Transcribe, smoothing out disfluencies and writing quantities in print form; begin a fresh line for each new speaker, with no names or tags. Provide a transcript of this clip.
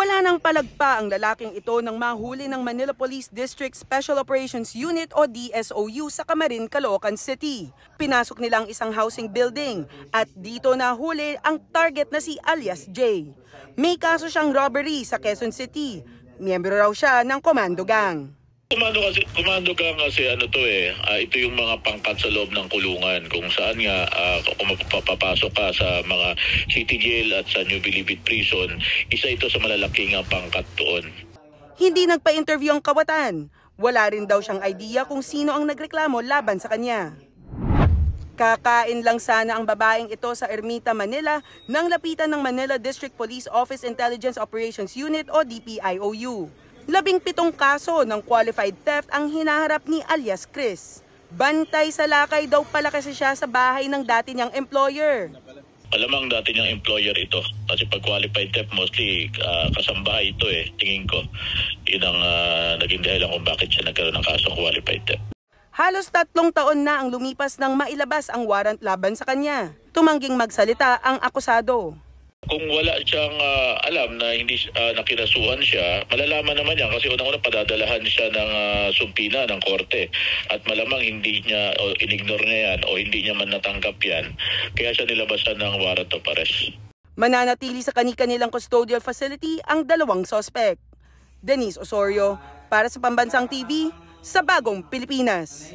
Wala nang palagpa ang lalaking ito nang mahuli ng Manila Police District Special Operations Unit o DSOU sa Camarin, Caloocan City. Pinasok nilang isang housing building at dito nahuli ang target na si alias J. May kaso siyang robbery sa Quezon City. Miyembro raw siya ng Komando Gang.
Komando Gang kasi ito yung mga pangkat sa loob ng kulungan kung saan nga kung mapapasok ka sa mga city jail at sa New Bilibid Prison, isa ito sa malalaking pangkat doon.
Hindi nagpa-interview ang kawatan. Wala rin daw siyang idea kung sino ang nagreklamo laban sa kanya. Kakain lang sana ang babaeng ito sa Ermita, Manila nang lapitan ng Manila District Police Office Intelligence Operations Unit o DPIOU. 17 kaso ng qualified theft ang hinaharap ni alias Chris. Bantay sa lakay daw pala kasi siya sa bahay ng dati niyang employer.
Alamang dati niyang employer ito. Kasi pag qualified theft, mostly kasambahay ito tingin ko. Yun ang naging dahilan kung bakit siya nagkaroon ng kasong qualified theft.
Halos 3 taon na ang lumipas nang mailabas ang warrant laban sa kanya. Tumangging magsalita ang akusado.
Kung wala siyang alam na hindi nakinasuhan siya, malalaman naman yan kasi unang-una padadalahan siya ng sumpina ng korte at malamang hindi niya o inignore niya yan o hindi niya man natanggap yan, kaya siya nilabasan ng warrant of arrest.
Mananatili sa kani-kanilang custodial facility ang 2 suspect. Denise Osorio para sa Pambansang TV sa Bagong Pilipinas.